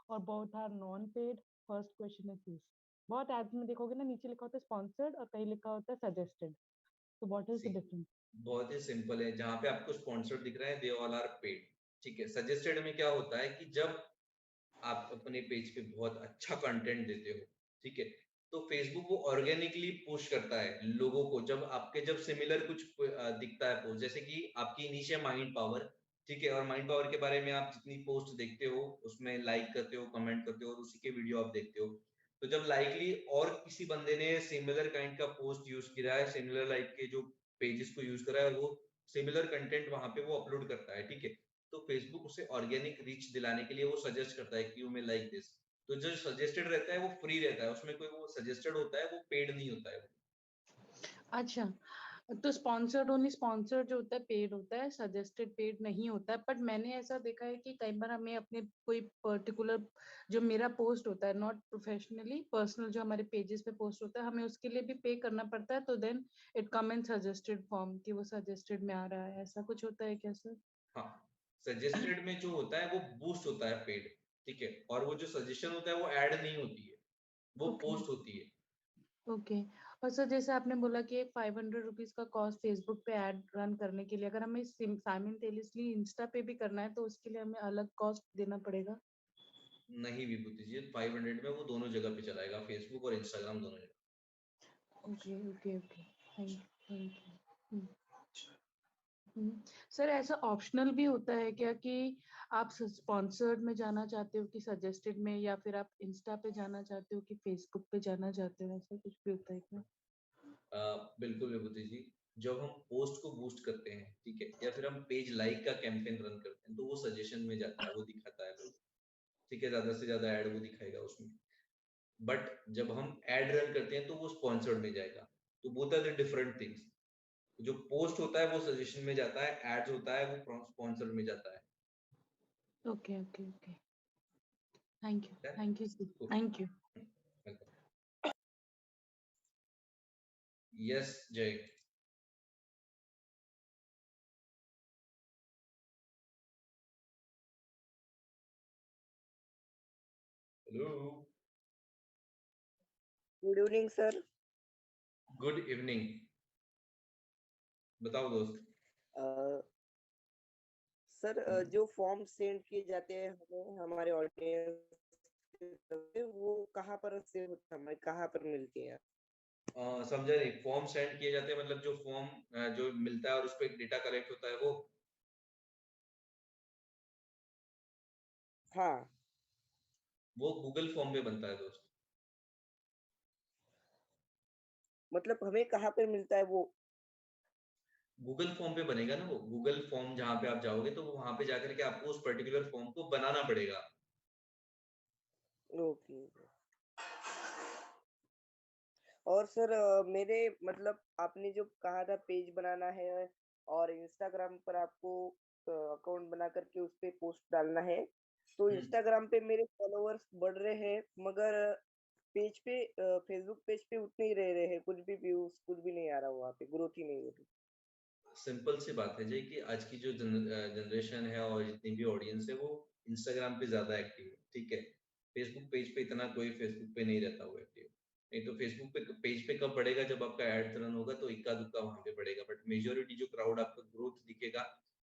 और both are non paid. First question is this. बहुत ads में देखोगे ना, नीचे लिखा होता है स्पॉन्सर्ड और कहीं लिखा होता है सजेस्टेड। तो what is see, the difference? बहुत ही सिंपल है। जहां पे आपको स्पॉन्सर्ड दिख रहा है, दे ऑल आर पेड। ठीक है। सजेस्टेड में क्या होता है कि जब आप अपने पेज पे बहुत अच्छा कंटेंट देते हो, ठीक है, तो फेसबुक वो ऑर्गेनिकली पुश करता है लोगों को। जब आपके जब सिमिलर कुछ दिखता है पोस्ट, जैसे कि आपकी नीचे है माइंड पावर, ठीक है, और माइंड पावर के बारे में आप जितनी पोस्ट देखते हो उसमें लाइक करते हो, कमेंट करते हो, और उसी के वीडियो आप देखते हो। तो जब लाइकली और किसी बंदे ने सिमिलर काइंड का पोस्ट यूज किया है, सिमिलर लाइक के जो पेजेस को यूज करा है, और वो सिमिलर कंटेंट वहां पे वो अपलोड करता है, ठीक है, तो फेसबुक उसे ऑर्गेनिक रीच दिलाने के लिए वो सजेस्ट करता है कि यू मे लाइक दिस। तो जो सजेस्टेड रहता है वो फ्री रहता है, उसमें कोई वो सजेस्टेड होता है वो पेड नहीं होता है वो। अच्छा, तो स्पॉन्सर्ड ओनली स्पॉन्सर्ड जो होता है पेड होता है, सजेस्टेड पेड नहीं होता है। बट मैंने ऐसा देखा है कि कई बार हमें अपने कोई पर्टिकुलर जो मेरा पोस्ट होता है, नॉट प्रोफेशनली, पर्सनल जो हमारे पेजेस पे पोस्ट होता है, हमें उसके लिए भी पे करना पड़ता है। तो then it come in suggested form कि वो सजेस्टेड में आ रहा है। ऐसा कुछ होता है क्या सर? हाँ, सजेस्टेड में जो होता है वो बूस्ट होता है पेड, ठीक है, और वो जो सजेशन होता है वो ऐड नहीं होती है, वो ओके, पोस्ट होती है। ओके। और सर जैसे आपने बोला कि 500 रुपीज का कॉस्ट फेसबुक पे एड रन करने के लिए, अगर हमें साइमल्टेनियसली इंस्टा पे भी करना है तो उसके लिए हमें अलग कॉस्ट देना पड़ेगा? नहीं विभूति जी, 500 में वो दोनों जगह पे चलाएगा, फेसबुक और इंस्टाग्राम दोनों जगह। Okay, okay, okay. Thank you, thank you. Sir ऐसा ऑप्शनल भी होता है क्या कि आप स्पॉन्सर्ड में जाना चाहते हो कि सजेस्टेड में, या फिर आप इंस्टा पे जाना चाहते हो कि फेसबुक पे जाना चाहते हो? ऐसा कुछ भी होता है क्या? बिल्कुल विभूति जी। जब हम पोस्ट को बूस्ट करते हैं, ठीक है, या फिर हम पेज लाइक का कैंपेन रन करते हैं, तो वो सजेशन में जाता है, वो दिखाता है लोग, ठीक है, ज्यादा से ज्यादा ऐड वो दिखाएगा उसमें। बट जब हम एड रन करते हैं तो वो स्पॉन्सर्ड में जाएगा। तो both are the different things. जो पोस्ट होता है वो सजेशन में जाता है, एड्स होता है वो स्पॉन्सर्ड में जाता है। Okay, okay, okay. Thank you, ठीक है। Thank you, thank you. Yes Jai. Hello. Good evening sir. Good evening. बताओ दोस्त। सर जो फॉर्म सेंड किए जाते हैं हमें हमारे ऑडियंस वो कहाँ पर से हमें कहाँ पर मिलती है? समझा नहीं, फॉर्म सेंड किए जाते हैं मतलब जो फॉर्म जो मिलता है और उस पर एक डेटा कलेक्ट होता है वो। हाँ, वो गूगल फॉर्म पे बनता है दोस्त। मतलब हमें कहाँ पर मिलता है वो? गूगल फॉर्म पे बनेगा ना वो, गूगल फॉर्म जहां पे आप जाओगे तो वहां पे जाकर के आपको उस पर्टिकुलर फॉर्म को बनाना पड़ेगा। ओके। और सर मेरे मतलब आपने जो कहा था पेज बनाना है और इंस्टाग्राम पर आपको अकाउंट बना करके उस पे पोस्ट डालना है, तो हम्म। इंस्टाग्राम पे मेरे फॉलोअर्स बढ़ रहे हैं मगर पेज पे फेसबुक पेज पे उतने ही रह रहे हैं, कुछ भी व्यूज कुछ भी नहीं आ रहा, वहाँ पे ग्रोथ ही नहीं हो रही। सिंपल सी बात है जी कि आज की जो जनरेशन है और जितनी भी ऑडियंस है वो इंस्टाग्राम पे ज्यादा एक्टिव है, ठीक है। फेसबुक पेज पे इतना कोई फेसबुक पे नहीं रहता हुआ एक्टिव। नहीं तो फेसबुक पे पेज पे कब बढ़ेगा, जब आपका एड रन होगा तो इक्का दुक्का वहां पे बढ़ेगा, बट मेजोरिटी जो क्राउड आपका ग्रोथ दिखेगा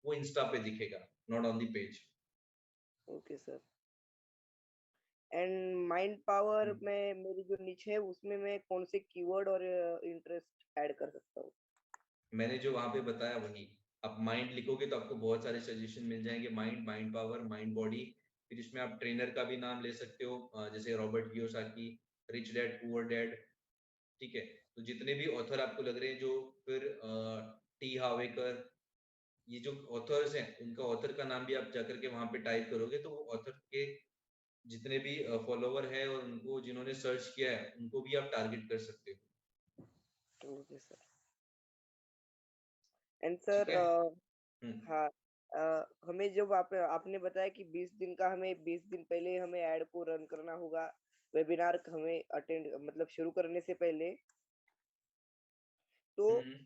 वो इंस्टा पे दिखेगा, not on the page. Okay sir. And mind power में मेरी जो निche है उसमें मैं कौन से कीवर्ड और इंटरेस्ट ऐड कर सकता हूँ? मैंने जो वहां पे बताया वही। आप माइंड लिखोगे तो आपको बहुत सारे सजेशन मिल जाएंगे, mind, mind power, mind body. फिर इसमें आप ट्रेनर का भी नाम ले सकते हो, जैसे Robert Kiyosaki, rich dad poor dad, ठीक है। तो जितने भी ऑथर आपको लग रहे हैं, जो फिर टी हावेकर, ये जो ऑथर्स हैं उनका ऑथर का नाम भी आप जाकर के वहां पे टाइप करोगे तो वो ऑथर के जितने भी फॉलोवर है और उनको जिन्होंने सर्च किया है उनको भी आप टारगेट कर सकते हो। Okay sir. एंड ठीक सर है। हम्म। हाँ, हमें जब आपने बताया कि 20 दिन का, हमें 20 दिन पहले हमें ऐड को रन करना होगा, वेबिनार हमें अटेंड मतलब शुरू करने से पहले, तो हम्म।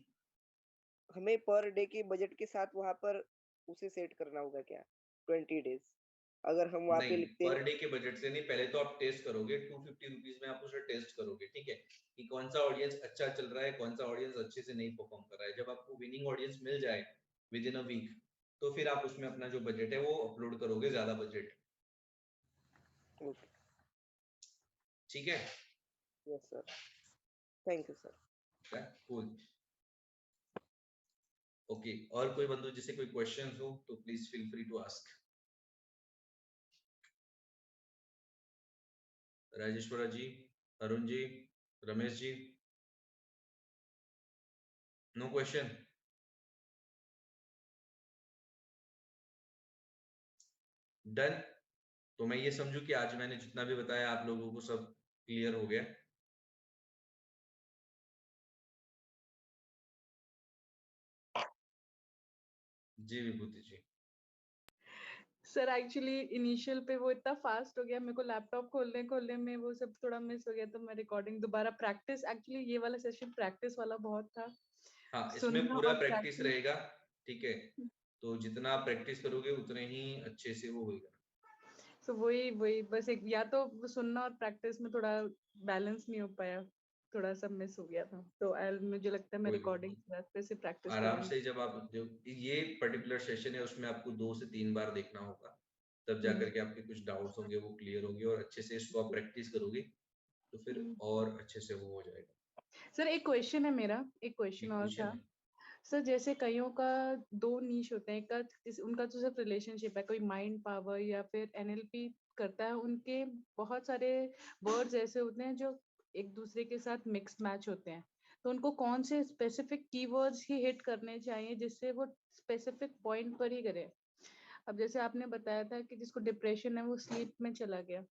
हमें पर डे के बजट के साथ वहां पर उसे सेट करना होगा क्या? 20 डेज? अगर हम वहाँ पे नहीं, लिखते पर हैं? डे के बजट से नहीं, पहले तो आप टेस्ट करोगे 250 रुपीज में, आप उसे टेस्ट करोगे, ठीक है, कि कौन सा ऑडियंस अच्छा चल रहा है, कौन सा ऑडियंस अच्छे से नहीं परफॉर्म कर रहा है। जब आपको विनिंग ऑडियंस मिल जाए विद इन अ वीक, तो फिर आप उसमें अपना जो बजट है वो अपलोड करोगे, ज्यादा बजट। ओके, ठीक है, yes sir, thank you sir. Cool. Okay, और कोई बंधु जिसे कोई क्वेश्चन हो तो please feel free to ask. Rajeshwara ji, Arun ji, Ramesh ji, no question? Done. तो मैं ये समझू कि आज मैंने जितना भी बताया आप लोगों को सब क्लियर हो गया। जी विभूति जी। सर एक्चुअली इनिशियल पे वो इतना फास्ट हो गया, मेरे को लैपटॉप खोलने में वो सब थोड़ा मिस हो गया, तो मैं रिकॉर्डिंग दोबारा प्रैक्टिस, एक्चुअली ये वाला सेशन प्रैक्टिस वाला बहुत था। हाँ, इसमें सुनना पूरा और प्रैक्टिस प्रैक्टिस। रहेगा, ठीक है, तो जितना आप प्रैक्टिस करोगे उतने ही अच्छे से वो होगा। तो वही वही बस एक, या तो सुनना और प्रैक्टिस में थोड़ा बैलेंस नहीं हो पाया, थोड़ा सा मिस हो गया था, तो मुझे लगता है मैं कोई रिकॉर्डिंग फिर से प्रैक्टिस आराम करूंगी। से, जब आप जो ये पर्टिकुलर सेशन है उसमें आपको 2 से 3 बार देखना होगा, तब जाकर के आपके कुछ डाउट्स होंगे वो क्लियर होंगे, और अच्छे से इसको आप प्रैक्टिस करोगे तो फिर और अच्छे से वो हो जाएगा। सर एक क्वेश्चन है मेरा, एक क्वेश्चन और क्वेश्चन था है। सर, जैसे कईयों का दो नीश होते हैं, उनका तो सिर्फ रिलेशनशिप है, कोई माइंड पावर या फिर एनएलपी करता है, उनके बहुत सारे वर्ड्स ऐसे होते हैं जो एक दूसरे के साथ मिक्स मैच होते हैं, तो उनको कौन से स्पेसिफिक कीवर्ड्स ही हिट करने चाहिए जिससे वो स्पेसिफिक पॉइंट पर ही करे। अब जैसे आपने बताया था कि जिसको डिप्रेशन है वो स्लीप में चला गया,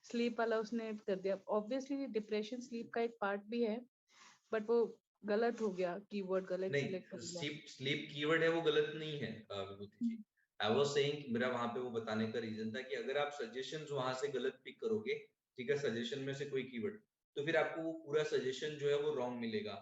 स्लीप वाला उसने कर दिया, ऑब्वियसली डिप्रेशन स्लीप का एक पार्ट भी है, बट वो गलत हो गया, कीवर्ड गलत सिलेक्ट नहीं, कर लिया। स्लीप कीवर्ड है वो गलत नहीं है विभूति जी। आई वाज सेइंग, मेरा वहां पे वो बताने का रीजन था कि अगर आप सजेशंस वहां से गलत पिक करोगे, ठीक है, सजेशन में से कोई कीवर्ड, तो फिर आपको वो पूरा सजेशन जो है वो रॉन्ग मिलेगा।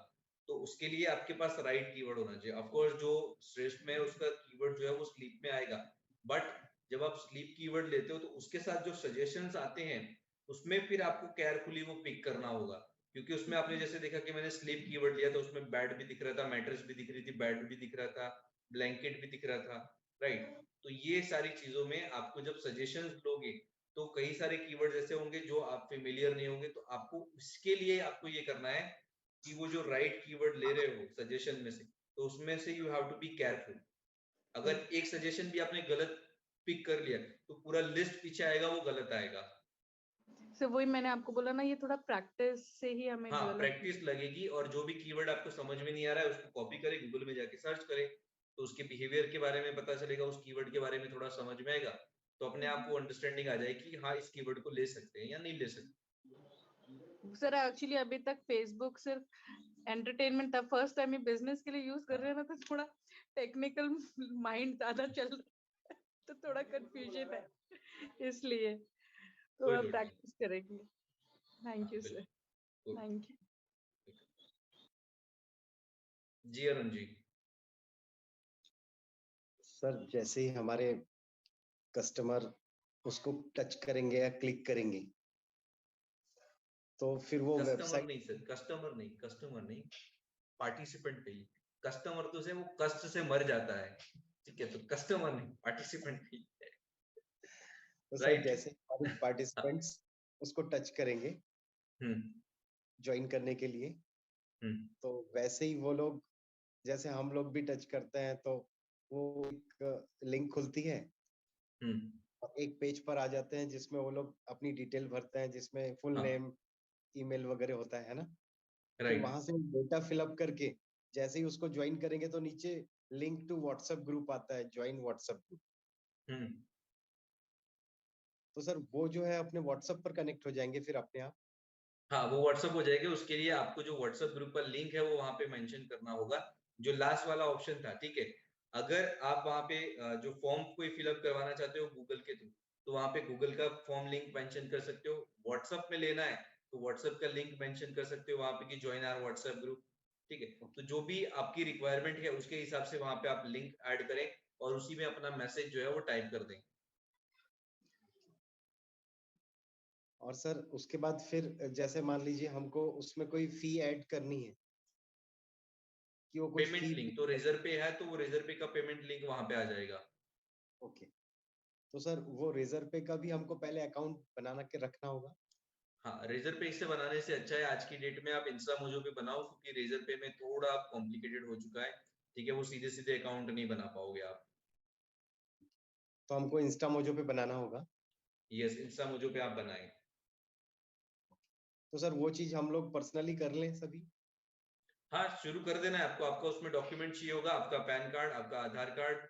तो उसके लिए आपके पास राइट कीवर्ड होना चाहिए। ऑफ कोर्स जो श्रेष्ठ में उसका कीवर्ड जो है वो स्लीप में आएगा, बट जब आप स्लीप कीवर्ड लेते हो तो उसके साथ जो सजेशंस आते हैं उसमें फिर आपको केयरफुली वो पिक करना होगा, क्योंकि उसमें आपने जैसे देखा कि मैंने स्लीप कीवर्ड लिया तो उसमें बेड भी दिख रहा था, मैट्रेस भी दिख रही थी, बेड भी दिख रहा था, ब्लैंकेट भी दिख रहा था, राइट। तो ये सारी चीजों में आपको जब सजेशंस लोगे तो कई सारे कीवर्ड ऐसे होंगे जो आप फेमिलियर नहीं होंगे, तो आपको इसके लिए आपको ये करना है कि वो जो राइट कीवर्ड ले रहे हो सजेशन में से, तो उसमें से you have to be careful. अगर एक सजेशन भी आपने गलत पिक कर लिया तो पूरा लिस्ट पीछे आएगा, वो गलत आएगा। तो वही मैंने आपको बोला ना, ये थोड़ा प्रैक्टिस से ही हमें हाँ, डेवलप। प्रैक्टिस लगेगी, और जो भी कीवर्ड आपको समझ में नहीं आ रहा है उसको कॉपी करें, गूगल में जाके सर्च करें, तो उसके बिहेवियर के बारे में पता चलेगा, उस कीवर्ड के बारे में थोड़ा समझ में आएगा, तो अपने आप को अंडरस्टैंडिंग आ जाएगी कि हाँ इस कीवर्ड को ले सकते हैं या नहीं ले सकते। सर एक्चुअली अभी तक फेसबुक सिर्फ एंटरटेनमेंट था, फर्स्ट टाइम ये बिजनेस के लिए यूज कर रहे हैं ना, तो थोड़ा टेक्निकल माइंड ज्यादा चल रहा है, तो थोड़ा कंफ्यूजन है, इसलिए कोई थोड़ा लोड नहीं। प्रैक्टिस करेंगे। थैंक हाँ यू सर, बिल्कुल। Thank you. जी अरुण जी। सर जैसे ही हमारे कस्टमर उसको टच करेंगे या क्लिक करेंगे तो फिर वो कस्टमर वेबसाइट, नहीं सर, कस्टमर नहीं, पार्टिसिपेंट नहीं। कस्टमर तो से वो कष्ट से मर जाता है, ठीक है, तो कस्टमर नहीं, पार्टिसिपेंट नहीं, तो सर राइट। जैसे हमारे पार्टिसिपेंट्स उसको टच करेंगे ज्वाइन करने के लिए, तो वैसे ही वो लोग, जैसे हम लोग भी टच करते हैं तो वो एक लिंक खुलती है और एक पेज पर आ जाते हैं जिसमें वो लोग अपनी डिटेल भरते हैं, जिसमें फुल हाँ, नेम, ईमेल वगैरह होता है ना। फिर राइट। वहां से डेटा फिलअप करके जैसे ही उसको ज्वाइन करेंगे तो नीचे लिंक टू व्हाट्सएप ग्रुप आता है, ज्वाइन व्हाट्सएप ग्रुप। तो सर वो जो है अपने व्हाट्सएप पर कनेक्ट हो जाएंगे फिर अपने आप। हाँ, वो व्हाट्सएप हो जाएगा, उसके लिए आपको जो व्हाट्सएप ग्रुप का लिंक है वो वहां पे मेंशन करना होगा, जो लास्ट वाला ऑप्शन था, ठीक है। अगर आप वहां पे जो फॉर्म कोई फिलअप करवाना चाहते हो गूगल के थ्रू, तो वहां पे गूगल का फॉर्म लिंक मेंशन कर सकते हो। व्हाट्सएप में लेना है तो व्हाट्सएप का लिंक मेंशन कर सकते हो वहां पे कि ज्वाइन आवर व्हाट्सएप ग्रुप, ठीक है। तो जो भी आपकी रिक्वायरमेंट है उसके हिसाब से वहां पे आप लिंक ऐड करें और उसी में अपना मैसेज जो है वो टाइप कर दें। और सर उसके बाद फिर जैसे मान लीजिए हमको उसमें कोई फी ऐड करनी है कि वो कुछ पेमेंट फी। लिंक तो रेजर पे है, तो वो रेजर पे का पेमेंट लिंक वहां पे आ जाएगा। ओके, तो सर वो रेजर पे का भी हमको पहले अकाउंट बना के रखना होगा? हाँ, रेजर पे से बनाने से अच्छा है आज की डेट में आप इंस्टामोजो पे बनाओ, क्योंकि रेजर पे में थोड़ा कॉम्प्लिकेटेड हो चुका है। ठीक है, वो सीधे सीधे अकाउंट नहीं बना पाओगे आप। तो हमको इंस्टामोजो पे बनाना होगा? यस, इंस्टामोजो पे आप बनाएं। तो सर वो चीज हम लोग पर्सनली कर लें सभी? हाँ, शुरू कर देना है आपको। आपका उसमें डॉक्यूमेंट चाहिए होगा, आपका पैन कार्ड, आपका आधार कार्ड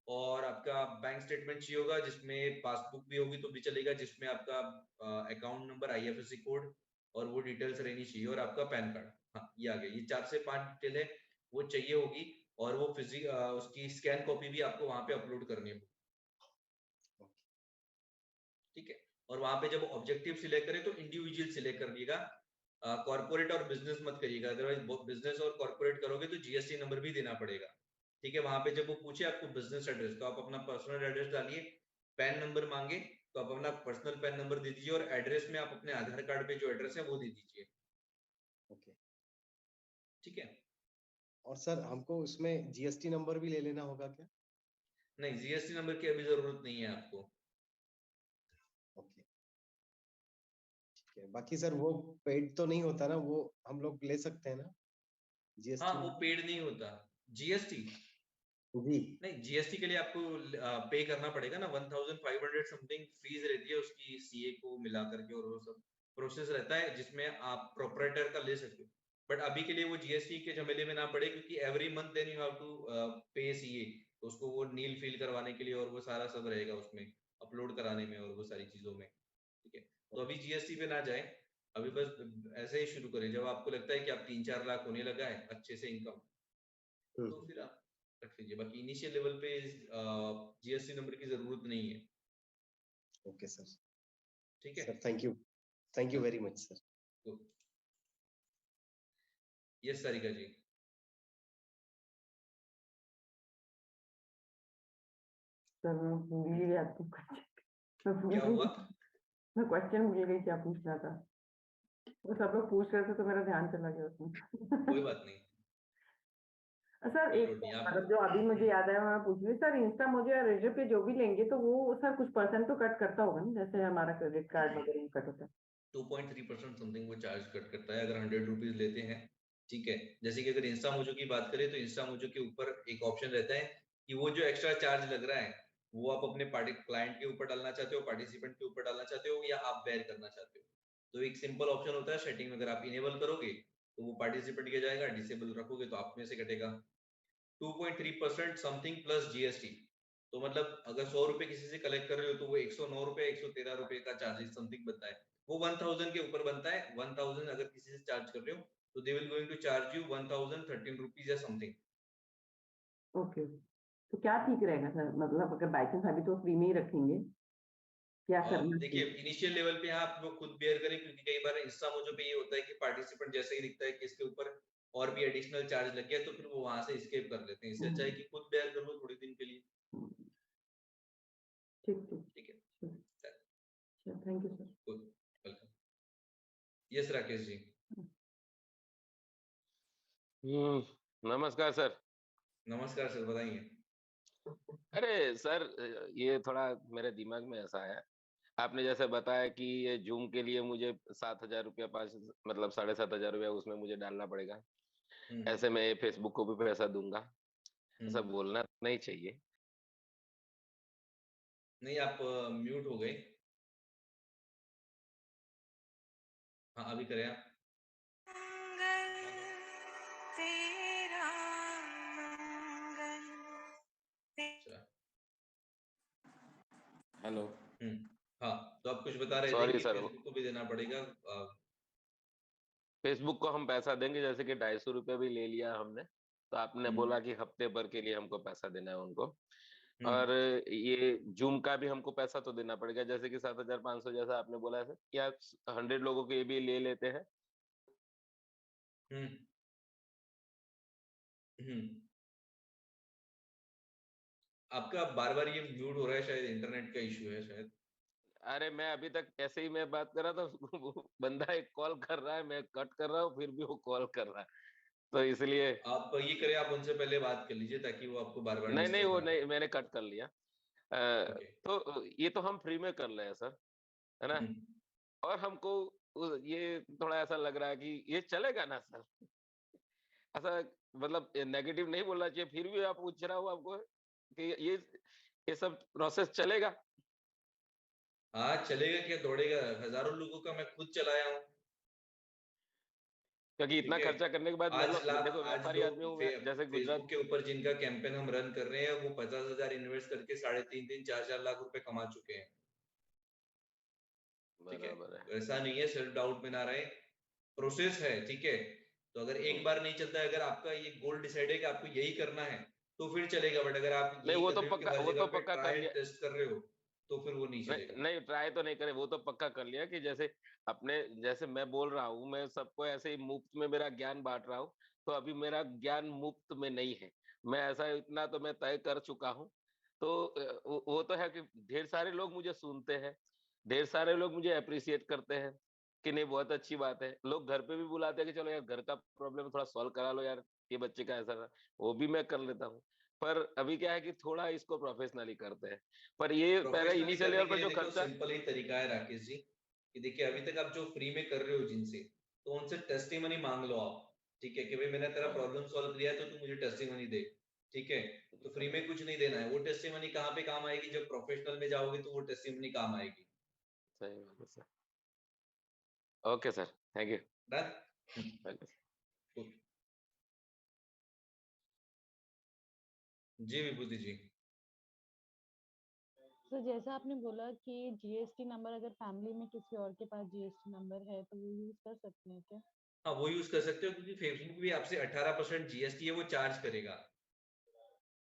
और आपका बैंक स्टेटमेंट चाहिए होगा, जिसमें पासबुक भी होगी तो भी चलेगा, जिसमें आपका अकाउंट नंबर, आईएफएससी कोड और वो डिटेल्स रहनी चाहिए, और आपका पैन कार्ड। हाँ, ये आ गया। ये 4 से 5 डिटेल है, वो चाहिए होगी। और वो उसकी स्कैन कॉपी भी आपको वहां पे अपलोड करनी होगी। ठीक है, और वहां पे जब ऑब्जेक्टिव सिलेक्ट करें तो इंडिविजुअल सिलेक्ट करिएगा, कॉर्पोरेट और बिजनेस मत करिएगा, अदरवाइज बिजनेस और कॉर्पोरेट करोगे तो जीएसटी नंबर भी देना पड़ेगा। ठीक है, वहां पे जब वो पूछे आपको बिजनेस एड्रेस, तो आप अपना पर्सनल एड्रेस डालिए। पैन नंबर मांगे तो आप अपना पर्सनल पैन नंबर दे दीजिए, और एड्रेस में आप अपने आधार कार्ड पे जो एड्रेस है वो दे दीजिए। ओके, ठीक है। और सर हमको उसमें जीएसटी नंबर भी ले लेना होगा क्या? नहीं, जीएसटी नंबर की अभी जरूरत नहीं है आपको। ओके, ठीक है। बाकी सर वो पेड तो नहीं होता ना, वो हम लोग ले सकते हैं ना हाँ, जीएसटी वो नंबर? पेड नहीं होता। GST G. नहीं, जीएसटी के लिए आपको पे करना पड़ेगा ना, 1500 समथिंग फीस रहती है उसकी, सीए को मिला करके, और वो सब प्रोसेस रहता है जिसमें आप प्रोपराइटर का ले सकते हो। बट अभी के लिए वो जीएसटी के झमेले में ना पड़े, क्योंकि every month then you have to pay CA, तो उसको वो नील फील करवाने के लिए और वो सारा सब रहेगा उसमें, अपलोड कराने में और वो सारी चीजों में। ठीक है, तो अभी जीएसटी पे ना जाए, अभी बस ऐसे ही शुरू करें। जब आपको लगता है कि आप 3-4 लाख होने लगा है अच्छे से इनकम, तो फिर आप रख लीजिए। बाकी इनिशियल लेवल पे जीएसटी नंबर की जरूरत नहीं है। Okay sir. ठीक है sir thank you very much sir. Yes Sarika ji. Sir मैं भूल ही गया आपको क्या हुआ? मैं क्वेश्चन भूल गई क्या पूछना था। वो सब लोग पूछ रहे थे तो मेरा ध्यान चला गया उसमें। कोई बात नहीं, सर कोई एक लोड नहीं। आप मतलब जो अभी मुझे याद आया मैं पूछ रही सर, इंस्टा मुझे या रेजर पे जो भी लेंगे तो वो सर कुछ परसेंट तो कट करता होगा ना, जैसे हमारा क्रेडिट कार्ड वगैरह में कट होता है? 2.3% समथिंग वो चार्ज कट करता है अगर 100 रुपीज लेते हैं। ठीक है, जैसे कि अगर इंस्टा मोजो की बात करें तो इंस्टा मोजो के ऊपर एक ऑप्शन रहता है कि वो जो एक्स्ट्रा चार्ज लग रहा है वो आप अपने पार्टी क्लाइंट के ऊपर डालना चाहते हो, पार्टिसिपेंट के ऊपर डालना चाहते हो, या आप बेयर करना चाहते हो। तो एक सिंपल ऑप्शन होता है सेटिंग में, अगर आप इनेबल करोगे तो वो पार्टिसिपेंट के जाएगा, डिसेबल रखोगे तो आप में से कटेगा। 2.3% समथिंग प्लस जीएसटी। तो मतलब अगर 100 रुपए किसी से कलेक्ट कर रहे हो तो वो 109 रुपए 113 रुपए का चार्जेस समथिंग बनता है। वो 1000 के ऊपर बनता है। 1000 अगर किसी से चार्ज कर रहे हो तो they will going to charge you 1013 rupees या समथिंग। ओके, तो क्या ठीक रहेगा सर, मतलब अगर बाई चांस अभी तो फ्री में ही रखेंगे, क्या करना देखिए, चाहिए? इनिशियल लेवल पे आप वो खुद बेयर करें, क्योंकि कई बार इंस्टा मोजो पे ये होता है कि पार्टिसिपेंट जैसे ही दिखता है कि इसके ऊपर और भी एडिशनल चार्ज लग गया तो फिर वो वहां से स्केप कर लेते हैं। इससे अच्छा है कि खुद बेयर कर लो थोड़े दिन के लिए। ठीक ठीक। ठीक है, thank you sir. Welcome. Yes Rakesh ji. नमस्कार सर। नमस्कार सर, बताइए। अरे सर, ये थोड़ा मेरे दिमाग में ऐसा है, आपने जैसे बताया कि ये जूम के लिए मुझे 7,000 रुपया, 5 मतलब 7,500 रुपया उसमें मुझे डालना पड़ेगा। ऐसे में फेसबुक को भी पैसा दूंगा, ऐसा बोलना नहीं चाहिए। नहीं, आप म्यूट हो गए। हाँ, अभी करें आप। हेलो। हाँ, तो आप कुछ बता रहे थे सॉरी कि सर, फेसबुक को भी देना पड़ेगा। फेसबुक को हम पैसा देंगे, जैसे कि 250 रुपया भी ले लिया हमने, तो आपने बोला कि हफ्ते भर के लिए हमको पैसा देना है उनको। और ये जूम का भी हमको पैसा तो देना पड़ेगा, जैसे कि 7,500 जैसा आपने बोला है, क्या 100 लोगों के भी ले लेते हैं? आपका बार बार ये म्यूट हो रहा है, शायद इंटरनेट का इश्यू है शायद। अरे मैं अभी तक ऐसे ही मैं बात कर रहा था वो बंदा एक कॉल कर रहा है, मैं कट कर रहा हूँ, फिर भी वो कॉल कर रहा है, तो इसलिए आप ये करें, आप उनसे पहले बात कर लीजिए ताकि वो आपको बार बार नहीं नहीं डिस्टर्ब वो ना नहीं, करें। मैंने कट कर लिया। ओके। तो ये तो हम फ्री में कर रहे हैं सर, है ना? और हमको ये थोड़ा ऐसा लग रहा है कि ये चलेगा ना सर? ऐसा मतलब नेगेटिव नहीं बोलना चाहिए, फिर भी आप पूछ रहा हूँ आपको कि ये सब प्रोसेस चलेगा? हाँ चलेगा, क्या दौड़ेगा, हजारों लोगों का मैं खुद चलाया हूँ। क्योंकि इतना ठीक है, खर्चा करने के बाद मतलब देखो आज व्यापारी आदमी लोग हूँ मैं, जैसे गुजरात। फेसबुक के ऊपर जिनका कैंपेन हम रन कर रहे हैं वो 50,000 इन्वेस्ट करके 3.5 4 लाख रुपए कमा चुके हैं। ठीक है, बराबर है। तो ऐसा नहीं है, सेल्फ डाउट में ना रहे, प्रोसेस है। ठीक है, तो अगर एक बार नहीं चलता है, अगर आपका ये गोल डिसाइड है कि आपको यही करना है तो फिर चलेगा, बट अगर आप नहीं यही वो कर तो रहे हो कि पक्का, हर वो तो जगह पे पक्का कर ट्राई लिया। टेस्ट कर रहे हो तो फिर वो नहीं चलेगा। नहीं नहीं ट्राई तो नहीं करे, वो तो पक्का कर लिया कि जैसे अपने जैसे मैं बोल रहा हूँ, मैं सबको ऐसे ही मुफ्त में मेरा ज्ञान बांट रहा हूँ, तो अभी मेरा ज्ञान मुफ्त में नहीं है, मैं ऐसा इतना तो मैं तय कर चुका हूँ। तो वो तो है कि ढेर सारे लोग मुझे सुनते हैं, ढेर सारे लोग मुझे अप्रिशिएट करते हैं कि नहीं बहुत अच्छी बात है, लोग घर पे भी बुलाते हैं कि चलो यार घर का प्रॉब्लम थोड़ा सॉल्व करा लो यार, ये बच्चे का ऐसा था, वो भी मैं कर लेता हूँ। पर अभी क्या है कि थोड़ा इसको प्रोफेशनली करते हैं, पर ये पहले प्रोफेशनली इनिशियल करने लेवल के पर लिए जो देखो खर्चा। सिंपल ही तरीका है राकेश जी, कि देखिए अभी तक आप जो फ्री में कर रहे हो जिनसे, तो उनसे टेस्टिमनी मांग लो आप। ठीक है, कि भाई मैंने तेरा प्रॉब्लम सॉल्व किया है तो तू मुझे टेस्टिमनी दे। ठीक है, तो फ्री में कुछ नहीं देना है, वो टेस्टिमनी कहाँ पे काम आएगी, जब प्रोफेशनल में जाओगे तो वो टेस्टिमनी काम आएगी। सही बात है sir. Okay sir, thank you. Done. जी विभूति जी। तो जैसा आपने बोला कि जीएसटी नंबर अगर फैमिली में किसी और के पास जीएसटी नंबर है तो वो यूज कर सकते हैं क्या? हाँ वो यूज कर सकते हो, क्योंकि फेसबुक भी आपसे 18% जीएसटी है वो चार्ज करेगा।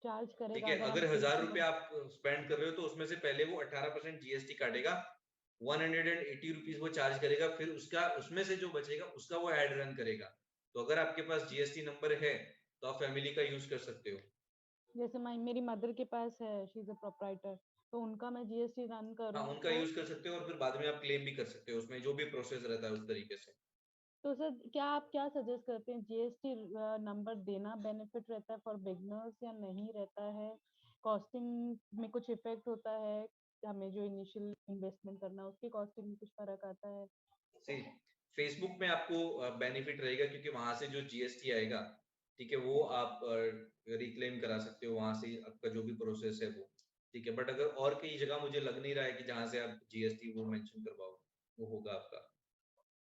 चार्ज ठीक करेगा है, अगर हम अगर 1000 जीएसटी रुपए आप स्पेंड कर रहे हो तो उसमें से पहले वो 18% जीएसटी काटेगा, 180 रुपीज वो चार्ज करेगा, फिर उसका उसमें से जो बचेगा उसका वो एड रन करेगा। तो अगर आपके पास जीएसटी नंबर है तो आप फैमिली का यूज कर सकते हो। जैसे मेरी मदर के पास है, शी इज अ प्रोप्राइटर, तो उनका मैं जीएसटी रन हाँ करूँ उनका तो यूज कर सकते हो और फिर बाद में आप क्लेम भी कर सकते हो, उसमें जो भी प्रोसेस रहता है उस तरीके से। सर क्या आप क्या सजेस्ट करते हैं, जीएसटी नंबर देना बेनिफिट रहता है फॉर बिगनर्स या नहीं रहता है? कॉस्टिंग में कुछ इफेक्ट होता है? हमें जो इनिशियल इन्वेस्टमेंट करना है उसकी कॉस्टिंग में कुछ फर्क आता है? फेसबुक में आपको बेनिफिट रहेगा क्योंकि वहां से जो जीएसटी आएगा, ठीक है, वो आप रिक्लेम करा सकते हो वहां से, आपका जो भी प्रोसेस है वो। ठीक है, बट अगर और कई जगह मुझे लग नहीं रहा है कि जहां से आप जीएसटी वो मेंशन करवाओ वो होगा आपका।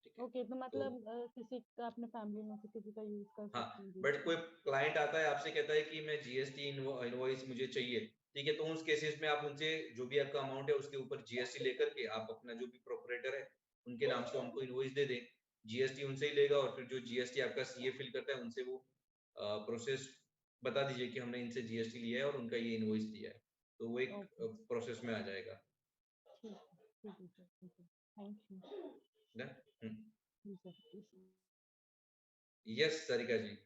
ठीक है, ओके, तो तो मतलब किसी का अपने फैमिली में से किसी का यूज कर हाँ, सकते हैं बट कोई जीएसटी? क्लाइंट आता है आपसे कहता है कि मैं जीएसटी इनवॉइस मुझे चाहिए, ठीक है, तो उस केसेस में आप उनसे जो भी आपका अमाउंट है उसके ऊपर जीएसटी लेकर के आप अपना जो भी प्रोपरेटर है उनके नाम से उनको इनवॉइस दे दें, जीएसटी उनसे ही लेगा, और फिर जो जीएसटी आपका सीए फिल करता है उनसे वो प्रोसेस बता दीजिए कि हमने इनसे जीएसटी लिया है और उनका ये इनवॉइस दिया है, तो वो एक ओके, प्रोसेस में आ जाएगा। ठीक है, ठीक है सर, ठीक है, थैंक यू। डन। जी सर, जी सर। यस सरिका जी।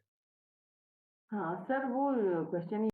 हाँ सर, वो क्वेश्चन